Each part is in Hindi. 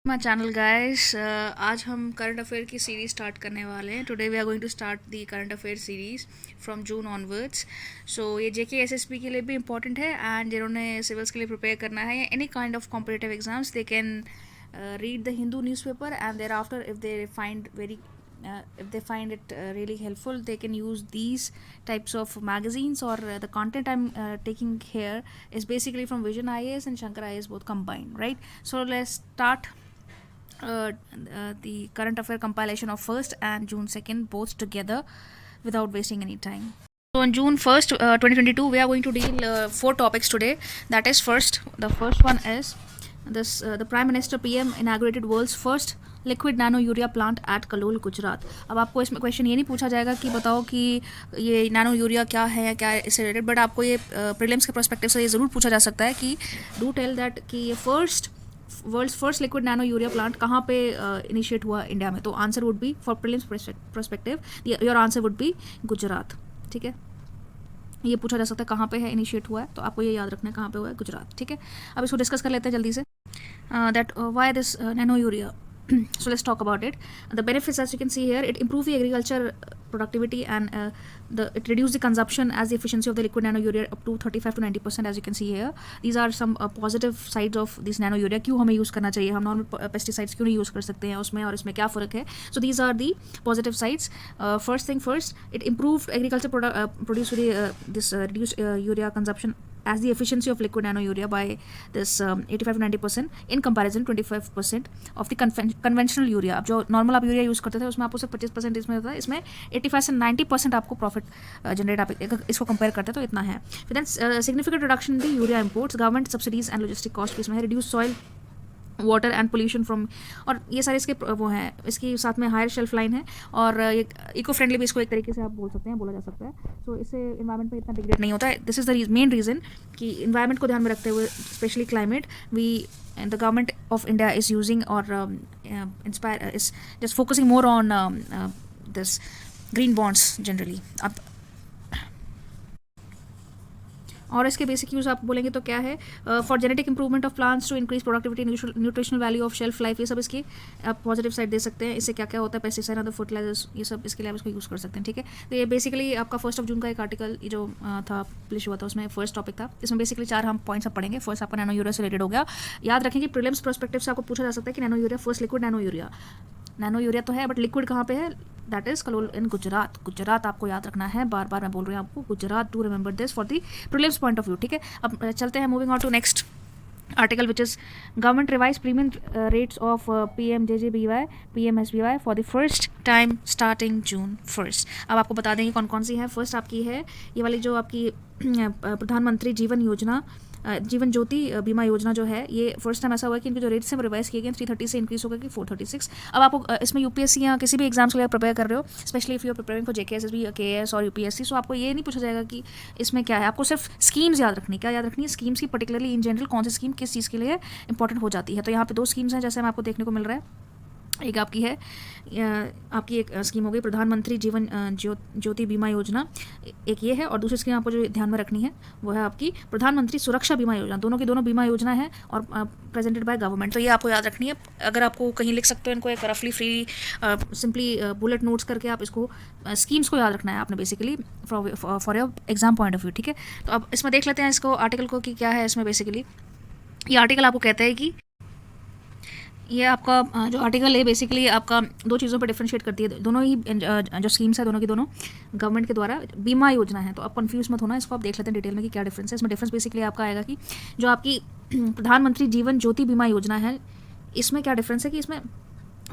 माय चैनल गाइस, आज हम करंट अफेयर की सीरीज स्टार्ट करने वाले हैं. Today we are going to start the current affair series from June onwards. So ये जेके एसएसबी के लिए भी इंपॉर्टेंट है एंड जिन्होंने सिविल्स के लिए प्रिपेयर करना है या any kind of competitive exams they can read the Hindu newspaper, and thereafter if they find it really helpful, they can use these types of magazines, or the content I'm taking here is basically from Vision IAS and Shankar IAS both combined, right? So let's start the current affair compilation of 1st and June 2nd both together without wasting any time. So on June 1st, 2022, we are going to deal 4 topics today. That is, the first one is the Prime Minister PM inaugurated world's first liquid nano urea plant at Kalol Gujarat. अब आपको इसमें क्वेश्चन ये नहीं पूछा जाएगा कि बताओ कि ये नैनो यूरिया क्या है या क्या इससे रिलेटेड, बट आपको ये प्रीलिम्स के पर्सपेक्टिव से ये ज़रूर पूछा जा सकता है कि डू टेल दैट कि ये world's first liquid nano urea plant कहाँ पे इनिशिएट हुआ इंडिया में. तो answer would be, for prelims perspective, your answer would be Gujarat. ठीक है, ये पूछा जा सकता है कहाँ पे है इनिशिएट हुआ है, तो आपको ये याद रखना है कहाँ पे हुआ है, गुजरात. ठीक है, अब इसको डिस्कस कर लेते हैं जल्दी से. That why this nano urea. So let's talk about it. The benefits, as you can see here, it improve the agriculture productivity, and it reduce the consumption as the efficiency of the liquid nano urea up to 35 to 90%, as you can see here. These are some positive sides of this nano urea. क्यों हमें यूज़ करना चाहिए, हम नॉर्मल पेस्टिसाइड्स क्यों नहीं यूज़ कर सकते हैं उसमें, और इसमें क्या फ़र्क है. So these are the positive sides. First thing first, it improved agriculture produce this reduced urea consumption as the efficiency of liquid nano urea by this 85 to 90% in comparison 25% of the conventional urea. अब जो नॉर्मल आप यूरिया यूज़ करते थे उसमें आपको सिर्फ 25% इसमें होता है, इसमें 85 से 90% आपको प्रॉफिट जनरेट आप इसको कंपेयर करते हैं तो इतना है. फिर then significant reduction in the urea imports, government subsidies and logistic cost इसमें है, reduce soil water and pollution from, और ये सारे इसके वो हैं. इसके साथ में हायर शेल्फ लाइन है और ये इको फ्रेंडली भी इसको एक तरीके से आप बोला जा सकता है. तो इससे इन्वायरमेंट में इतना डिग्रेड नहीं होता है. This is the main reason कि इन्वायरमेंट को ध्यान में रखते हुए, specially climate, the government of India is using और inspire is just focusing more on this green bonds generally. अब और इसके बेसिक यूज़ आप बोलेंगे तो क्या है, for genetic improvement of plants to increase productivity, nutritional value of shelf life, ये सब इसकी आप पॉजिटिव साइड दे सकते हैं. इससे क्या क्या होता है, पेस्टिसाइड और फर्टिलाइजर्स, ये सब इसके लिए आप इसको यूज़ कर सकते हैं. ठीक है, तो ये बेसिकली आपका 1 जून का एक आर्टिकल जो था पब्लिश हुआ था, उसमें फर्स्ट टॉपिक था. इसमें बेसिकली 4 हम पॉइंट्स आप पढ़ेंगे. फर्स्ट आपका नैनो यूरिया से रिलेटेड हो गया. याद रखें कि प्रीलिम्स पर्सपेक्टिव से आपको पूछा जा सकता है कि nano urea, first liquid nano urea तो है, बट लिक्विड कहाँ पे है, दैट इज कलोल इन गुजरात. गुजरात आपको याद रखना है, बार बार मैं बोल रही हूँ आपको, Gujarat. To remember this for the prelims point of view. ठीक है, अब चलते हैं, moving on to next article, which is government revised premium rates of PMJJBY PMSBY for the first time starting June 1st. अब आपको बता देंगे कौन कौन सी है. फर्स्ट आपकी है ये वाली जो आपकी प्रधानमंत्री जीवन ज्योति बीमा योजना जो है, ये फर्स्ट टाइम ऐसा हुआ है कि इनके जो रेट्स हैं रिवाइज किए गए, 330 से इंक्रीज हो गया कि 436. अब आपको इसमें यूपीएससी या किसी भी एग्जाम्स के लिए प्रिपेयर कर रहे हो, specially if you are preparing for JK SSB, KAS और यूपीएससी, सो आपको ये नहीं पूछा जाएगा कि इसमें क्या है. आपको सिर्फ स्कीम्स याद रखनी. क्या याद रखनी है, स्कीम्स की, पर्टिकुलरली इन जनरल कौन सी स्कीम किस चीज़ के लिए इंपॉर्टेंट हो जाती है. तो यहाँ पे 2 स्कीम्स हैं जैसे हमें आपको देखने को मिल रहा है. एक आपकी है, आपकी एक स्कीम हो गई प्रधानमंत्री जीवन ज्योति बीमा योजना, एक ये है, और दूसरी स्कीम आपको जो ध्यान में रखनी है वो है आपकी प्रधानमंत्री सुरक्षा बीमा योजना. दोनों की दोनों बीमा योजना है और प्रेजेंटेड बाय गवर्नमेंट. तो ये आपको याद रखनी है. अगर आपको कहीं लिख सकते हो इनको एक रफली फ्री सिंपली बुलेट नोट्स करके आप इसको स्कीम्स को याद रखना है आपने basically for your exam point of view. ठीक है, तो अब इसमें देख लेते हैं इसको आर्टिकल को कि क्या है इसमें. बेसिकली ये आर्टिकल आपको कहता है कि ये आपका जो आर्टिकल है बेसिकली आपका 2 चीज़ों पर डिफरेंशिएट करती है. दोनों ही जो स्कीम्स है दोनों की दोनों गवर्नमेंट के द्वारा बीमा योजना है. तो आप कंफ्यूज मत होना, इसको आप देख लेते हैं डिटेल में कि क्या डिफरेंस है. इसमें डिफरेंस बेसिकली आपका आएगा कि जो आपकी प्रधानमंत्री जीवन ज्योति बीमा योजना है, इसमें क्या डिफरेंस है कि इसमें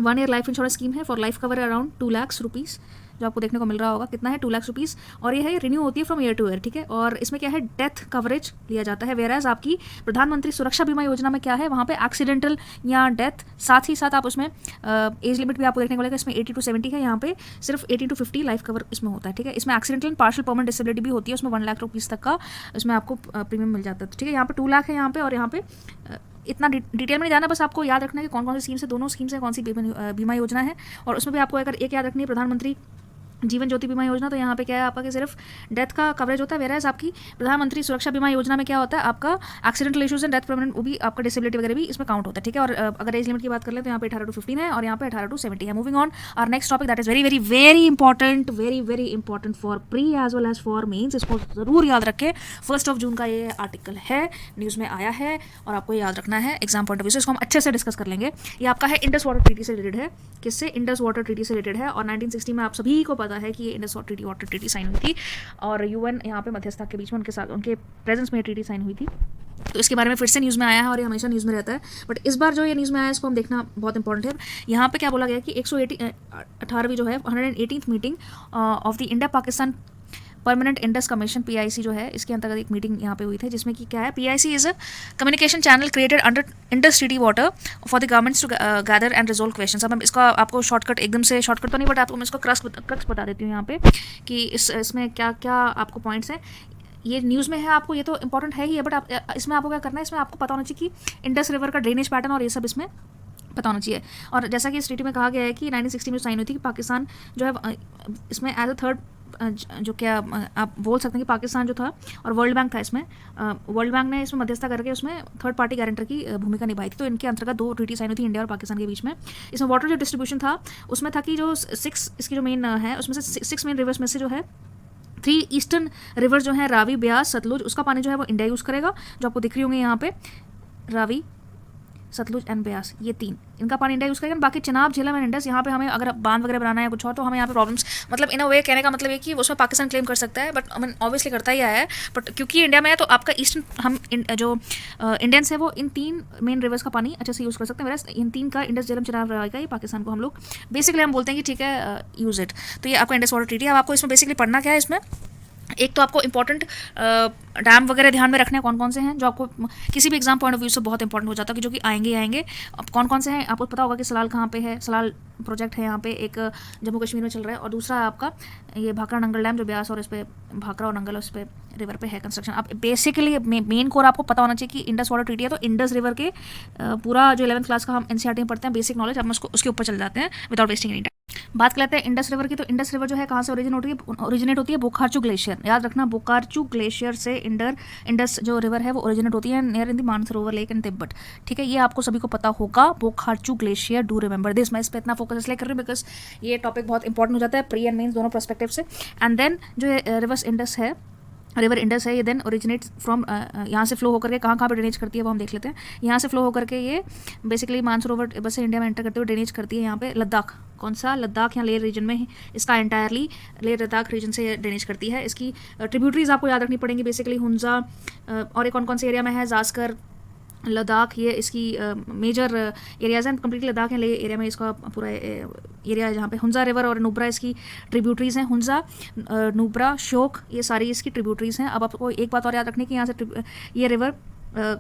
1 ईयर लाइफ इंश्योरेंस स्कीम है for life cover around 2 lakh rupees, जो आपको देखने को मिल रहा होगा. कितना है, 2 लाख रुपीज़. और ये है, रिन्यू होती है फ्रॉम ईयर टू ईयर. ठीक है, और इसमें क्या है, डेथ कवरेज लिया जाता है. वेयर एज आपकी प्रधानमंत्री सुरक्षा बीमा योजना में क्या है, वहाँ पे एक्सीडेंटल या डेथ, साथ ही साथ आप उसमें एज लिमिट भी आपको देखने को मिलेगा. इसमें 80 to 70 है, यहाँ पे सिर्फ 80 to 50 लाइफ कवर इसमें होता है. ठीक है, इसमें accidental and partial permanent disability भी होती है, उसमें 1 लाख रुपीज़ तक का इसमें आपको प्रीमियम मिल जाता है. ठीक है, यहाँ पे 2 लाख है यहाँ पे, और यहाँ पे इतना डिटेल में नहीं जाना, बस आपको याद रखना है कि कौन कौन सी स्कीम्स है, दोनों स्कीम्स है, कौन सी बीमा योजना है. और उसमें भी आपको अगर एक याद रखनी है, प्रधानमंत्री जीवन ज्योति बीमा योजना, तो यहाँ पे क्या है आपका कि सिर्फ डेथ का कवरेज होता है, वेराज आपकी प्रधानमंत्री सुरक्षा बीमा योजना में क्या होता है आपका accidental issues and death permanent, वो भी आपका डिसेबिलिटी वगैरह भी इसमें काउंट होता है, ठीक है। और अगर एज लिमिट की बात कर ले तो यहाँ पे 18 to 15 है और यहाँ पे 18 to 70 है। Moving on our next topic that is very very very important, very very important for pre as well as for mains, इसको जरूर याद रखें। 1 जून का ये आर्टिकल है, न्यूज़ में आया है और आपको याद रखना है एग्जाम पॉइंट ऑफ व्यू से, इसको हम अच्छे से डिस्कस कर लेंगे। ये आपका है इंडस वाटर ट्रीटी से रिलेटेड है, किससे, इंडस वाटर ट्रीटी से रिलेटेड है। और 1960 में आप सभी को पता है कि ये इंडस वाटर ट्रीटी साइन हुई थी और यूएन यहाँ पे मध्यस्थता के बीच में उनके साथ उनके प्रेजेंस में ट्रीटी साइन हुई थी। तो इसके बारे में फिर से न्यूज़ में आया है और ये हमेशा न्यूज़ में रहता है, बट इस बार जो ये न्यूज़ में आया है इसको हम देखना बहुत इंपॉर्टेंट है। यहाँ पे क्या बोला गया कि 118वीं जो है 118th meeting of the India Pakistan permanent Indus commission PIC जो है, इसके अंतर्गत एक मीटिंग यहाँ पे हुई थी जिसमें कि क्या है, PIC is a communication channel created under Indus treaty water for the governments to gather and resolve questions. अब हम इसका आपको शॉर्टकट, एकदम से शॉर्टकट तो नहीं, बट आपको मैं इसको क्रक्स बता देती हूँ यहाँ पे कि इसमें क्या क्या आपको पॉइंट्स हैं। ये न्यूज़ में है, आपको ये तो इंपॉर्टेंट है ही है, बट आप इसमें आपको क्या करना है, इसमें आपको पता होना चाहिए कि इंडस रिवर का ड्रेनेज पैटर्न और ये सब इसमें पता होना चाहिए। और जैसा कि इस ट्रीटी में कहा गया है कि 1960 में साइन हुई थी कि पाकिस्तान जो है इसमें एज अ थर्ड, जो क्या आप बोल सकते हैं कि पाकिस्तान जो था और वर्ल्ड बैंक था, इसमें वर्ल्ड बैंक ने इसमें मध्यस्थता करके उसमें थर्ड पार्टी गारंटर की भूमिका निभाई थी। तो इनके अंतर्गत 2 ट्रीटी साइन हुई थी इंडिया और पाकिस्तान के बीच में। इसमें वाटर जो डिस्ट्रीब्यूशन था उसमें था कि जो 6 इसकी जो मेन है उसमें से 6 मेन रिवर्स में से जो है 3 ईस्टर्न रिवर जो है रावी, ब्यास, सतलुज, उसका पानी जो है वो इंडिया यूज़ करेगा, जो आपको दिख रही होंगे यहाँ पे, रावी, सतलुज एंड ब्यास, ये 3 इनका पानी इंडिया यूज़ करेगा। बाकी चिनाब, झेलम एंड इंडस, यहाँ पे हमें अगर बांध वगैरह बनाना है कुछ और तो हमें यहाँ पे प्रॉब्लम्स, मतलब इन अ वे कहने का मतलब है कि उसमें पाकिस्तान क्लेम कर सकता है, बट ऑब्वियसली करता ही आया है, बट क्योंकि इंडिया में है तो आपका ईस्टर्न हम जो इंडियंस है वो इन 3 मेन रिवर्स का पानी अच्छे से यूज़ कर सकते हैं, वैसे इन 3 का इंडस, झेलम, चिनाब रहेगा, ये पाकिस्तान को हम लोग बेसिकली हम बोलते हैं कि ठीक है यूज़ इट। तो ये आपका इंडस वाटर ट्रीटी है। अब आपको इसमें बेसिकली पढ़ना क्या है, इसमें एक तो आपको इंपॉर्टेंट डैम वगैरह ध्यान में रखने हैं कौन कौन से हैं, जो आपको किसी भी एग्जाम पॉइंट ऑफ व्यू से बहुत इंपॉर्टेंट हो जाता है कि जो कि आएंगे। अब कौन कौन से हैं आपको पता होगा कि सलाल कहाँ पे है, सलाल प्रोजेक्ट है यहाँ पे एक जम्मू कश्मीर में चल रहा है, और दूसरा है आपका ये भाखड़ा नंगल डैम जो ब्यास और इस पर भाखड़ा और नंगल उस पर रिवर पे है कंस्ट्रक्शन। अब बेसिकली मेन कोर आपको पता होना चाहिए कि इंडस वाटर ट्रीटी है, तो इंडस रिवर के पूरा जो 11th क्लास का हम एनसीईआरटी में पढ़ते हैं बेसिक नॉलेज, हम उसके ऊपर चल जाते हैं विदाउट वेस्टिंग एनी टाइम। बात कर लेते हैं इंडस रिवर की। तो इंडस रिवर जो है कहाँ से ओरिजिनेट होती है, बोकार्चू ग्लेशियर, याद रखना, बोकार्चू ग्लेशियर से इंडस जो रिवर है वो ओरिजिनेट होती है near in the Mansarovar lake in Tibet, ठीक है। ये आपको सभी को पता होगा, बोकार्चू ग्लेशियर, डू रिमेंबर दिस। मैं इस पर इतना फोकस इसलिए कर रही हूँ बिकॉज ये टॉपिक बहुत इंपॉर्टेंट हो जाता है प्री एंड मेंस दोनों पर्सपेक्टिव से। एंड देन जो रिवर्स इंडस है, रिवर इंडस है, ये देन ओरिजिनेट फ्रॉम यहाँ से फ्लो होकर के कहाँ पे ड्रेनेज करती है वो हम देख लेते हैं। यहाँ से फ्लो होकर के ये बेसिकली मानसरोवर बस से इंडिया में एंटर करते हुए ड्रेनेज करती है यहाँ पे लद्दाख, कौन सा, लद्दाख या लेह रीजन में इसका एंटायरली लेह लद्दाख रीजन से ड्रेनेज करती है। इसकी ट्रिब्यूटरीज आपको याद रखनी पड़ेंगी बेसिकली हुंजा, और एक कौन से एरिया में है, जास्कर, लद्दाख, ये इसकी मेजर एरियाज हैं, कंप्लीटली लद्दाख है ले एरिया में इसका पूरा एरिया है जहाँ पे हुंजा रिवर और नुब्रा इसकी ट्रिब्यूटरीज हैं, हुंजा, नुब्रा, श्योक, ये सारी इसकी ट्रिब्यूटरीज हैं। अब आपको एक बात और याद रखनी कि यहाँ से ये रिवर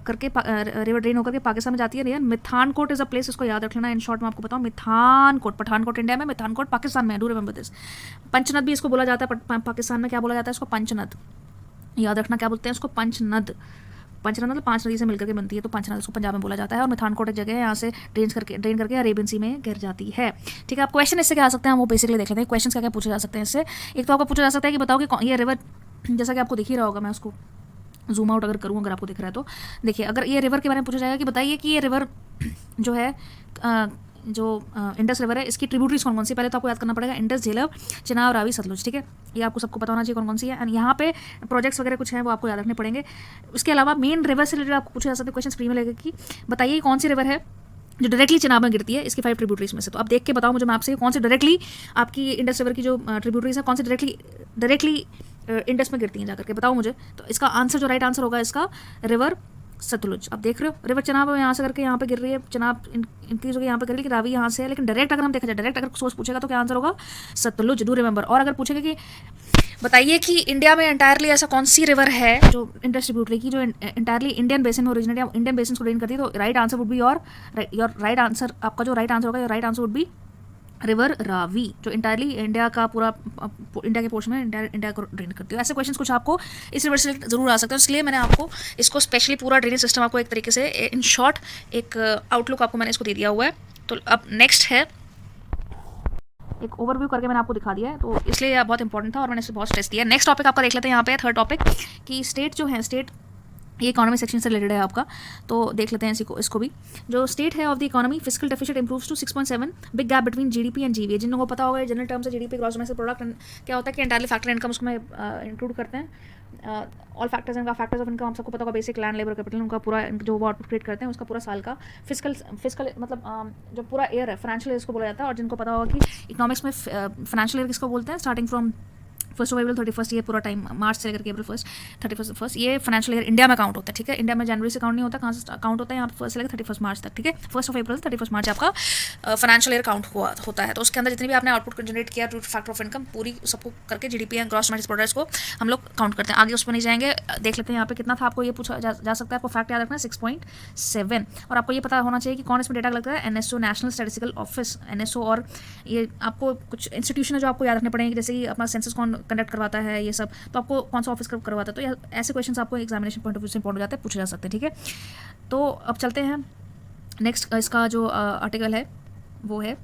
करके रिवर ड्रेन होकर के पाकिस्तान में जाती है। मिथानकोट इज़ अ प्लेस, इसको याद रख लेना। इन शॉर्ट मैं आपको बताऊँ, मिथानकोट, पठानकोट इंडिया में, मिथानकोट पाकिस्तान में, डू रिमेंबर दिस। पंचनद भी इसको बोला जाता है, पाकिस्तान में क्या बोला जाता है इसको, पंचनद, याद रखना क्या बोलते हैं इसको, पंचनद। पंचनद मतलब 5 नदी से मिलकर के बनती है, तो पंचनद उसको पंजाब में बोला जाता है। और मिथानकोट एक जगह है, यहाँ से ड्रेन करके अरेबियन सी में गिर जाती है, ठीक है। आप क्वेश्चन इससे क्या आ सकते हैं वो बेसिकली देख लेते हैं, क्वेश्चन क्या क्या पूछे जा सकते हैं इससे। एक तो आपको पूछा जा सकता है कि बताओ कि ये रिवर, जैसा कि आपको दिख ही रहा होगा, मैं उसको जूम आउट अगर करूँ, अगर आपको दिख रहा है तो देखिए, अगर ये रिवर के बारे में पूछा जाएगा कि बताइए कि ये रिवर जो है जो इंडस रिवर है इसकी ट्रिब्यूटरीज कौन कौन सी, पहले तो आपको याद करना पड़ेगा इंडस, झेलम, चिनाब, रावी, सतलुज, ठीक है। ये आपको सबको पता होना चाहिए कौन कौन सी है। एंड यहाँ पे प्रोजेक्ट्स वगैरह कुछ हैं वो आपको याद रखने पड़ेंगे। उसके अलावा मेन रिवर से रिलेटेड आपको पूछा जा सकता है क्वेश्चन फ्री में लेकर कि बताइए कौन सी रिवर है जो डायरेक्टली चिनाब में गिरती है, इसकी 5 ट्रिब्यूटरीज में से। तो आप देख के बताओ मुझे, मैं आपसे कौन सी डायरेक्टली आपकी इंडस रिवर की जो ट्रिब्यूटरीज है कौन सी डायरेक्टली इंडस में गिरती हैं, जाकर के बताओ मुझे। तो इसका आंसर जो राइट आंसर होगा इसका रिवर सतलुज। अब देख रहे हो रिवर चिनाब यहाँ से करके यहाँ पे गिर रही है, चिनाब इनकी जगह यहाँ पे गिर रही है, रावी यहाँ से है, लेकिन डायरेक्ट अगर हम देखा जाए, डायरेक्ट अगर सोर्स पूछेगा तो क्या आंसर होगा, सतलुज, डू रिमेंबर। और अगर पूछेगा कि बताइए कि इंडिया में एंटायरली ऐसा कौन सी रिवर है जो इंडस ट्रिब्यूटरी की जो एंटायरली इंडियन बेसिन में ओरिजिनेट या इंडियन बेसिन को ड्रेन करती है, तो right answer would be your right answer, आपका जो राइट आंसर होगा, right answer would B river Ravi, जो इंटायरली इंडिया का पूरा इंडिया के पोर्शन में इंडिया को ड्रेन करती है। ऐसे क्वेश्चंस कुछ आपको इस रिवर से जरूर आ सकते हैं, इसलिए मैंने आपको इसको स्पेशली पूरा ड्रेनेज सिस्टम आपको एक तरीके से इन शॉर्ट एक आउटलुक आपको मैंने इसको दे दिया हुआ है। तो अब नेक्स्ट है एक ओवरव्यू करके मैंने आपको दिखा दिया है, तो इसलिए यह बहुत इंपॉर्टेंट था और मैंने इसे बहुत स्ट्रेस दिया। नेक्स्ट टॉपिक आपका देख लेते हैं यहाँ पे, थर्ड टॉपिक कि स्टेट जो है, स्टेट ये इकोनॉमी सेक्शन से रिलेटेड है आपका, तो देख लेते हैं इसको भी। जो स्टेट है of the economy, fiscal deficit improves to 6.7, big gap between GDP and GVA. जिन लोगों को पता होगा जनरल टर्म्स है जीडीपी, ग्रॉस डोमेस्टिक प्रोडक्ट, क्या होता है कि एंटायरली फैक्टर इनकम उसमें इंक्लूड करते हैं। ऑल फैक्टर्स इनका फैक्टर्स ऑफ इनकम आप सबको पता होगा, बेसिक लैंड लेबर कैपिटल, उनका पूरा जो वो आउटपुट क्रिएट करते हैं उसका पूरा साल का फिस्कल मतलब जो पूरा ईयर है, फाइनेंशियल ईयर इसको बोला जाता है। और जिनको पता होगा कि इकोनॉमिक्स में फाइनेंशियल ईयर किसको बोलते हैं, स्टार्टिंग फ्रॉम 1 अप्रैल 31, ये पूरा टाइम मार्च से लेकर अप्रैल 1 31, ये फाइनेंशियल ईयर इंडिया में काउंट होता है, ठीक है। इंडिया में जनवरी से काउंट नहीं होता, कहाँ से काउंट होता है, यहाँ पर 1 से लेकर 31 मार्च तक, ठीक है। 1 अप्रैल से 31 मार्च आपका फाइनेंशियल ईयर काउंट होता है। तो उसके अंदर जितनी भी आपने आउटपुट जनरेट किया, फैक्टर ऑफ इनकम पूरी सबको करके जीडीपी या ग्रॉस डोमेस्टिक प्रोडक्ट्स को हम लोग काउंट करते हैं। आगे उस पर नहीं जाएंगे, देख लेते हैं यहाँ पे कितना था। आपको ये पूछा जा सकता है, आपको फैक्ट याद रखना है 6.7। और आपको ये पता होना चाहिए कि कौन इसमें डेटा लगता है, NSO, national statistical office, NSO. और ये आपको कुछ इंस्टीट्यूशन है जो आपको याद रखने पड़ेंगे, जैसे कि अपना सेंसस कौन कंडक्ट करवाता है, ये सब, तो आपको कौन सा ऑफिस करवाता है। तो ऐसे क्वेश्चंस आपको एग्जामिनेशन पॉइंट ऑफ व्यू से इंपॉर्टेंट हो जाते हैं, पूछे जा सकते हैं, ठीक है। तो अब चलते हैं नेक्स्ट, इसका जो आर्टिकल है वो है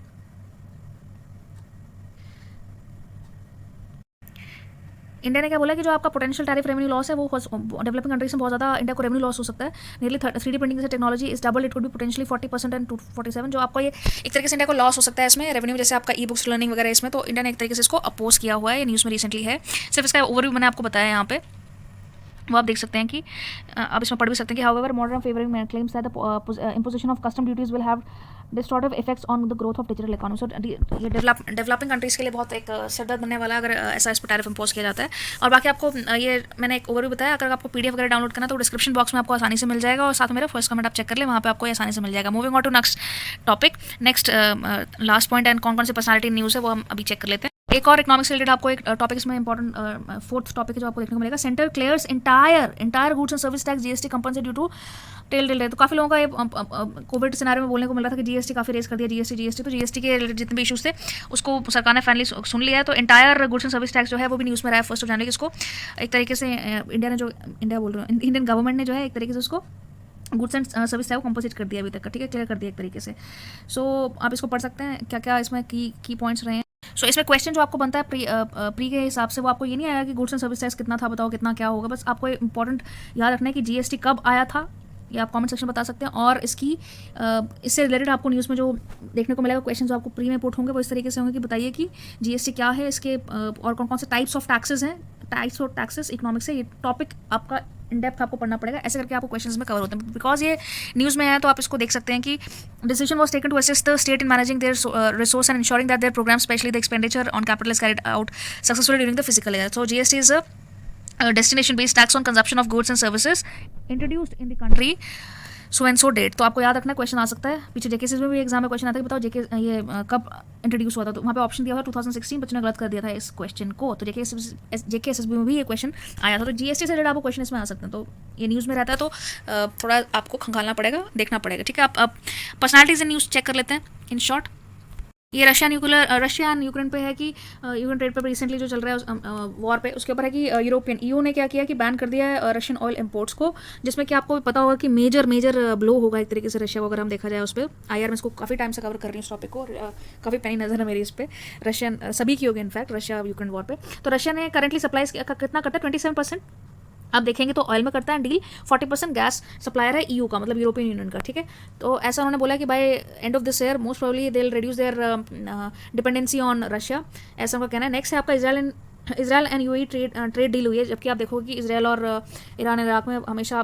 इंडिया ने क्या बोला कि जो आपका पोटेंशियल टैरिफ रेवेन्यू लॉस है वो डेवलपिंग कंट्रीज में बहुत ज़्यादा इंडिया को रेवेन्यू लॉस हो सकता है। नियरली 3D प्रिंटिंग से technology is double, it could be potentially 40% and 247। जो आपको ये एक तरीके से इंडिया को लॉस हो सकता है इसमें रेवेन्यू, जैसे आपका ई बुक्स लर्निंग वगैरह इसमें, तो इंडिया ने एक तरीके से इसको अपोज किया हुआ है, ये न्यूज़ में रिसेंटली है। सिर्फ इसका ओवरव्यू मैंने आपको बताया यहाँ पे, वो आप देख सकते हैं कि आप इसमें पढ़ भी सकते हैं कि however modern favouring claims that the imposition of custom duties will have distortive effects on the growth of digital economy. So ये डेवलपिंग कंट्रीज के लिए बहुत एक सरदर्द बनने वाला है अगर ऐसा इस पर टैरिफ इम्पोज किया जाता है। और बाकी आपको ये मैंने एक ओवरव्यू बताया, अगर आपको पीडीएफ वगैरह डाउनलोड करना तो डिस्क्रिप्शन बॉक्स में आपको आसानी से मिल जाएगा, और साथ में मेरा फर्स्ट कमेंट आप चेक कर ले, वहाँ पे आपको आसानी से मिल जाएगा। Moving on to next topic, next last point and कौन कौन से पर्सनालिटी न्यूज़ है वो हम अभी चेक कर लेते हैं। एक और इकोनॉमिक्स रिलेटेड आपको एक टॉपिक इसमें इंपॉर्टेंट फोर्थ टॉपिक है जो आपको देखने को मिलेगा, centre clears entire goods and service tax GST compensate due to tell delay. तो काफ़ी लोगों का ये कोविड सिनारियो में बोलने को मिल रहा था कि जीएसटी काफ़ी रेस कर दिया, जीएसटी। तो जीएसटी के रिलेटेड जितने भी इशूज़ थे उसको सरकार ने फाइनली सुन लिया है। तो entire goods and service tax जो है वो भी न्यूज़ में रहा है 1 जनवरी को। इसको एक तरीके से इंडियन गवर्नमेंट ने जो है एक तरीके से उसको गुड्स एंड सर्विस है वो कंपोजिट कर दिया अभी तक का, ठीक है, क्लियर कर दिया एक तरीके से। सो आप इसको पढ़ सकते हैं क्या क्या इसमें की पॉइंट्स रहे हैं। सो इसमें क्वेश्चन जो आपको बनता है प्री के हिसाब से, वो आपको ये नहीं आया कि गुड्स एंड सर्विस टैक्स कितना था, बताओ कितना क्या होगा। बस आपको इंपॉर्टेंट याद रखना है कि जीएसटी कब आया था, ये आप कमेंट सेक्शन में बता सकते हैं। और इसकी इससे रिलेटेड आपको न्यूज़ में जो देखने को मिलेगा क्वेश्चन जो आपको प्री में पुट होंगे वो इस तरीके से होंगे कि बताइए कि जीएसटी क्या है, इसके और कौन कौन से टाइप्स ऑफ टैक्सेस हैं, टाइप्स ऑफ टैक्सेस इकोनॉमिक्स से। ये टॉपिक आपका इन डेप्थ आपको पढ़ना पड़ेगा, ऐसे करके आपको क्वेश्चंस में कवर होते हैं। बिकॉज ये न्यूज़ में है तो आप इसको देख सकते हैं कि decision was taken to assist the state in managing their resource and ensuring that their program specially the expenditure on capital is carried out successfully during the physical year. So GST is a destination based tax on consumption of goods and services introduced in the country so and so date. तो आपको याद रखना, क्वेश्चन आ सकता है पीछे जेकेएसएस में भी एग्जाम में क्वेश्चन आता है कि बताओ जेके ये कब इंट्रोड्यूस हुआ था। तो वहाँ पे ऑप्शन दिया हुआ 2016, बच्चों ने गलत कर दिया था इस क्वेश्चन को। तो जेकेएसएस में भी ये क्वेश्चन आया था। तो जीएसटी से रिलेटेड आपको क्वेश्चन इसमें आ सकते हैं। तो ये न्यूज़ में रहता है तो थोड़ा आपको खंगालना पड़ेगा, देखना पड़ेगा, ठीक है। आप पर्सनालिटीज इन न्यूज़ चेक कर लेते हैं इन शॉर्ट। ये रशिया एंड यूक्रेन पे है कि यूक्रेन ट्रेड पे रिसेंटली जो चल रहा है वॉर पे, उसके ऊपर है कि यूरोपियन ईयू ने क्या किया कि बैन कर दिया है रशियन ऑयल इंपोर्ट्स को, जिसमें कि आपको पता होगा कि मेजर ब्लो होगा एक तरीके से रशिया को। अगर हम देखा जाए उस पर आईआर में इसको काफ़ी टाइम से कवर कर रही हूँ इस टॉपिक को, काफ़ी पैनी नज़र है मेरी इस पर, रशियन सभी की होगी इनफैक्ट रशिया यूक्रेन वॉर पे। तो रशिया ने करेंटली सप्लाईज कितना करता है 27%। आप देखेंगे तो ऑयल में करता है डील, 40% गैस सप्लायर है ईयू का, मतलब यूरोपियन यूनियन का, ठीक है। तो ऐसा उन्होंने बोला कि by end of this year most probably they will reduce their dependency on Russia, ऐसा उनका कहना है। नेक्स्ट है आपका Israel and UAE trade deal हुई है, जबकि आप देखोगे कि इजराइल और ईरान इराक में हमेशा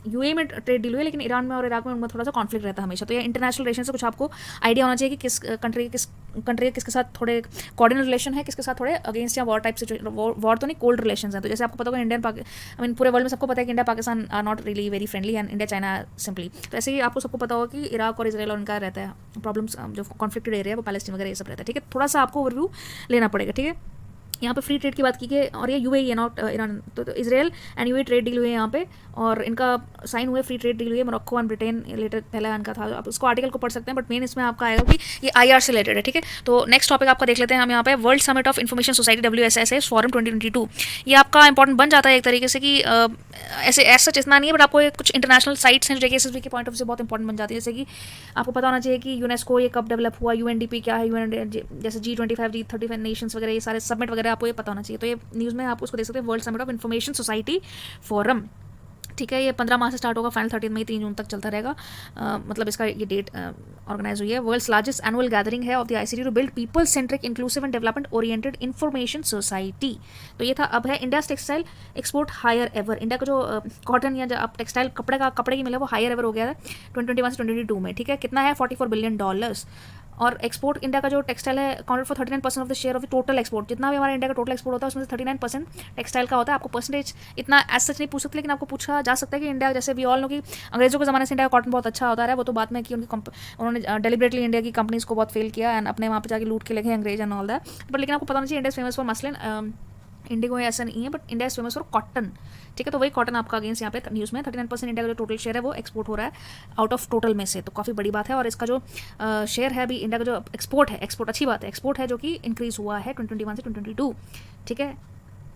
यूएई में ट्रेड डील हुई है, लेकिन ईरान में और इराक में उनमें थोड़ा सा कॉन्फ्लिक्ट रहता है हमेशा। तो ये इंटरनेशनल रिलेशन से कुछ आपको आइडिया होना चाहिए कि किस कंट्री किसके साथ थोड़े कोऑर्डिनेट रिलेशन है, किसके साथ थोड़े अगेंस्ट या वॉर टाइप से, वॉर तो नहीं कोल्ड रिलेशन है। तो जैसे आपको पता होगा इंडियन पूरे वर्ल्ड में सबको पता है कि India Pakistan are not really very friendly and India China simply. तो ऐसे ही आपको सबको पता होगा कि इराक और इजराइल और उनका रहता है प्रॉब्लम्स, जो कॉन्फ्लिक्टेड एरिया है वो पैलेस्टीन वगैरह ये सब रहता है, ठीक है। थोड़ा सा आपको ओवरव्यू लेना पड़ेगा, ठीक है। यहाँ पे फ्री ट्रेड की बात की गई, और ये यूएई है, नॉट ईरान। तो Israel and UAE trade deal हुई है यहाँ पे, और इनका साइन हुए फ्री ट्रेड डील हुई है। मोरक्को एंड ब्रिटेन लेटर पहला इनका था। आप उसको आर्टिकल को पढ़ सकते हैं, बट मेन इसमें आपका आएगा कि ये आईआर से रिलेटेड है, ठीक है। तो नेक्स्ट टॉपिक आपका देख लेते हैं हम यहाँ पे, world summit of information society WSSS forum 2022। ये आपका इंपॉर्टेंट बन जाता है एक तरीके से कि ऐसे ऐसा इतना नहीं है, बट आपको कुछ इंटरनेशनल साइट्स हैं जो JKSSB के पॉइंट ऑफ से बहुत इंपॉर्टेंट बन जाती है। जैसे कि आपको पता होना चाहिए कि यूनेस्को ये कब डेवलप हुआ, UNDP क्या है, जैसे G25 G35 नेशंस वगैरह, ये सारे सबमिट वगैरह आपको ये पता होना चाहिए। तो ये न्यूज़ में आप उसको देख सकते हैं, world summit of information society forum, ठीक है। ये 15 मार्च से स्टार्ट होगा, फाइनल 13 मई 3 जून तक चलता रहेगा। मतलब इसका ये डेट ऑर्गेनाइज हुई है। वर्ल्ड्स लार्जेस्ट एनुअल गैदरिंग है of the ICT to build people centric inclusive and development oriented information society. तो ये था। अब है India textile export higher ever. India का जो कॉटन या जो आप टेक्सटाइल कपड़े की मिला वो हायर एवर हो गया है 2021 से 2022 में, ठीक है। कितना है $44 बिलियन। और एक्सपोर्ट इंडिया का जो टेक्सटाइल है accounted for 39% of the share of the total export. जितना भी हमारा इंडिया का टोटल एक्सपोर्ट होता है उसमें से 39% टेक्सटाइल का होता है। आपको परसेंटेज इतना एज सच नहीं पूछ सकते, लेकिन आपको पूछा जा सकता है कि इंडिया, जैसे वी ऑल नो कि अंग्रेजों के ज़माने से इंडिया का कॉटन बहुत अच्छा होता रहा है, वो तो बात में कि उन्होंने डेलिबरेटली इंडिया की कंपनीज को बहुत फेल किया एंड अपने वहाँ पे जाके लूट के लेके अंग्रेज एंड ऑल दैट। बट लेकिन आपको पता नहीं चाहिए India is famous for muslin, Indigo है ऐसा नहीं है, but India is famous for cotton, ठीक है। तो वही कॉटन आपका अगेंस्ट यहाँ पे न्यूज़ में 39% इंडिया का जो टोटल शेयर है वो एक्सपोर्ट हो रहा है आउट ऑफ टोटल में से, तो काफ़ी बड़ी बात है। और इसका जो शेयर है अभी इंडिया का जो एक्सपोर्ट है, एक्सपोर्ट अच्छी बात है, एक्सपोर्ट है जो कि इंक्रीज हुआ है 2021 से 2022, ठीक है।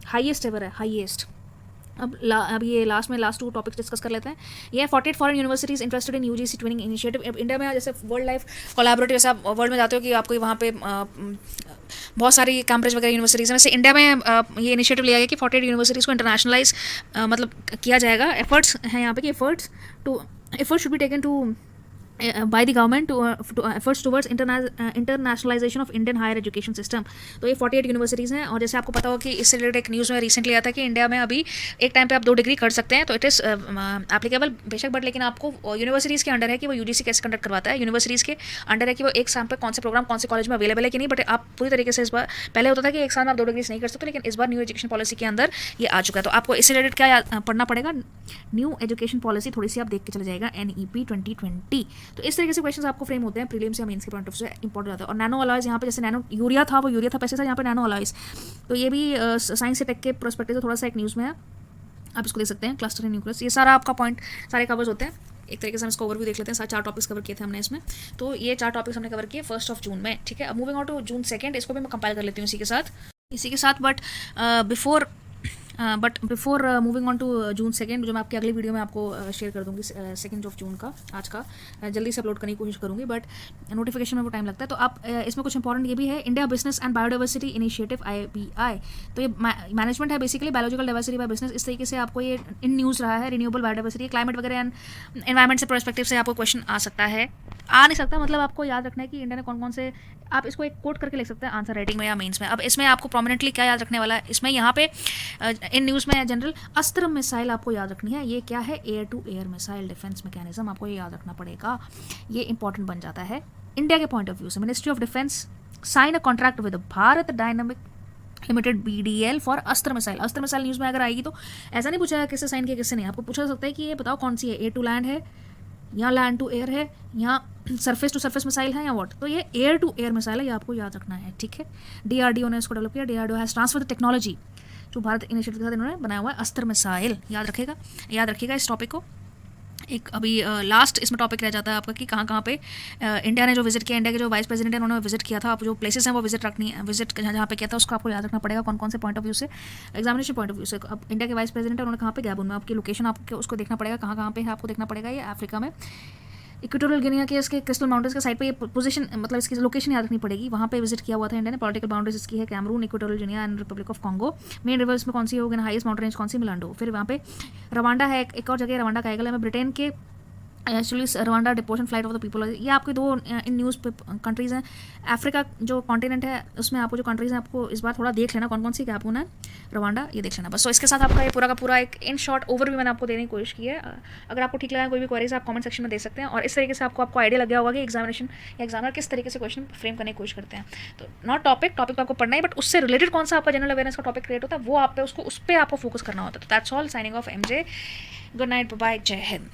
हाईएस्ट एवर है, हाईएस्ट। अब ये लास्ट 2 टॉपिक्स डिस्कस कर लेते हैं। ये 48 foreign universities interested in UGC twinning initiative. अब इंडिया में जैसे वर्ल्ड लाइफ कोलैबोरेटिव, जैसे आप वर्ल्ड में जाते हो कि आपको वहाँ पे बहुत सारी कैम्ब्रिज वगैरह यूनिवर्सिटीज़ हैं, वैसे इंडिया में ये इनिशिएटिव लिया गया कि 48 यूनिवर्सिटीज़ को इंटरनेशनलाइज मतलब किया जाएगा। एफर्ट्स हैं यहाँ पे कि efforts should be taken to by the government to efforts towards internationalization of Indian higher education system। तो ये 48 यूनिवर्सिटीज़ हैं। और जैसे आपको पता हो कि इससे रिलेटेड एक न्यूज़ में रिसेंटली आया था कि इंडिया में अभी एक टाइम पे आप 2 डिग्री कर सकते हैं, तो इट इज़ एप्लीकेबल बेशक, बट लेकिन आपको यूनिवर्सिटीज़ के अंडर है कि वो UGC कैसे कंडक्ट करवाता है, यूनिवर्सिटीज़ के अंडर है कि वो एक साल पे कौन से प्रोग्राम कौन से कॉलेज में अवेलेबल है कि नहीं। बट आप पूरी तरीके से इस बार, पहले होता था कि एक साल में आप 2 डिग्रीज नहीं कर सकते, लेकिन इस बार न्यू एजुकेशन पॉलिसी के अंदर ये आ चुका है। तो आपको इससे रिलेटेड क्या पढ़ना पड़ेगा, न्यू एजुकेशन पॉलिसी थोड़ी सी आप देख के चले जाएगा, NEP 2020। तो इस तरीके से क्वेश्चन आपको फ्रेम होते हैं प्रीलिम्स या मेंस के पॉइंट ऑफ से इंपॉर्टेंट होता है। और नैनो अलॉयज यहाँ पे, जैसे नैनो यूरिया था वो यूरिया था पेस्टिसाइड, यहाँ पे नैनो अलॉयज, तो ये भी साइंस से टेक के प्रोस्पेक्टिव से थोड़ा सा एक न्यूज़ में है, आप इसको देख सकते हैं। क्लस्टर एंड न्यूक्लियस, ये सारा आपका पॉइंट सारे कवर्स होते हैं। एक तरीके से हम इसको ओवरव्यू देख लेते हैं। 4 टॉपिक्स कवर किए थे हमने इसमें, तो ये 4 टॉपिक्स हमने कवर किए 1 जून में, ठीक है। अब मूविंग ऑन टू June 2, इसको भी मैं कंपाइल कर लेती हूँ इसी के साथ। But before moving on to June 2, जो मैं आपकी अगली वीडियो में आपको शेयर कर दूंगी 2 जून का, आज का जल्दी से अपलोड करने की कोशिश करूंगी, बट नोटिफिकेशन में वो टाइम लगता है। तो आप इसमें कुछ इंपॉर्टेंट ये भी है, India business and biodiversity initiative IBI। तो ये मैनेजमेंट है basically, biological diversity by business. इस तरीके से आपको ये इन न्यूज़ रहा है, रिन्यूएबल बायोडाइवर्सिटी, क्लाइमेट वगैरह एंड एनवायरमेंट से पर्सपेक्टिव से आपको क्वेश्चन आ नहीं सकता, मतलब आपको याद रखना है कि इंडिया ने कौन कौन से, आप इसको एक कोट करके लिख सकते हैं आंसर राइटिंग में या मेंस में। अब इसमें आपको प्रोमिनेंटली क्या याद रखने वाला है, इसमें यहाँ पे इन न्यूज़ में जनरल अस्त्र मिसाइल आपको याद रखनी है। ये क्या है, air to air missile defence mechanism, आपको ये याद रखना पड़ेगा। ये इंपॉर्टेंट बन जाता है इंडिया के पॉइंट ऑफ व्यू से। Ministry of defence sign a contract with Bharat dynamic limited BDL for Astra missile. Astra missile news में अगर आएगी तो ऐसा नहीं पूछा किससे साइन किया किससे नहीं, आपको पूछा सकता है कि ये बताओ कौन सी है, एयर टू लैंड है या लैंड टू एयर है या सरफेस टू सरफेस मिसाइल है या व्हाट। तो ये एयर टू एयर मिसाइल है, ये आपको याद रखना है, ठीक है। DRDO ने इसको डेवलप किया, DRDO has transfer the technology जो भारत इनिशिएटिव के साथ इन्होंने बनाया हुआ है, अस्त्र मिसाइल। याद रखिएगा इस टॉपिक को। एक अभी लास्ट इसमें टॉपिक रह जाता है आपका कि कहाँ पे इंडिया ने जो विजिट किया, इंडिया के जो वाइस प्रेसिडेंट है उन्होंने विजिट किया था। आप जो प्लेसेस हैं वो विजिट जहाँ पे किया था उसको आपको याद रखना पड़ेगा, कौन कौन से पॉइंट ऑफ व्यू से, एग्जामिनेशन पॉइंट ऑफ व्यू से। अब इंडिया के वाइस प्रेसिडेंट है, उन्होंने कहाँ पे गैबन में, आपकी लोकेशन आपको उसको देखना पड़ेगा, कहाँ पे है आपको देखना पड़ेगा। ये अफ्रीका में इक्वेटोरियल गिनिया के इसके क्रिस्टल माउंटेन्स के साइड पे ये पोजीशन, मतलब इसकी लोकेशन याद रखनी पड़ेगी, वहाँ पे विजिट किया हुआ था इंडिया ने। पॉलिटिकल बाउंड्रीज इसकी है Cameroon, Equatorial Guinea and Republic of Congo. Main rivers में कौन सी होगी, हाईएस्ट माउंटेन रेंज कौन सी, मिलांडो। फिर वहाँ पे रवांडा है, एक और जगह रवांडा का आएगा में, ब्रिटेन के actually Rwanda deportation flight of the people. ये आपके 2 इन न्यूज़ कंट्रीज़ हैं। अफ्रीका जो कॉन्टिनेंट है उसमें आपको जो कंट्रीज़ हैं आपको इस बार थोड़ा देख लेना कौन कौन सी, कैपून है, रवांडा, ये देख लेना बस। तो इसके साथ आपका ये पूरा का पूरा एक इन शॉर्ट ओवरव्यू मैंने आपको देने की कोशिश की है। अगर आपको ठीक लगा कोई भी क्वेरीज आप कमेंट सेक्शन में दे सकते हैं। और इस तरीके से आपको आइडिया लग गया होगा कि एग्जामिनेशन या एग्जामिनर किस तरीके से क्वेश्चन फ्रेम करने की कोशिश करते हैं। तो नॉट टॉपिक तो आपको पढ़ना है, बट उससे रिलेटेड कौन सा आपका जनरल अवेयरनेस का टॉपिक क्रिएट होता है वो आप पे उस पर आपको फोकस करना होता है। तो that's all, signing off MJ, good night, bye, Jai Hind.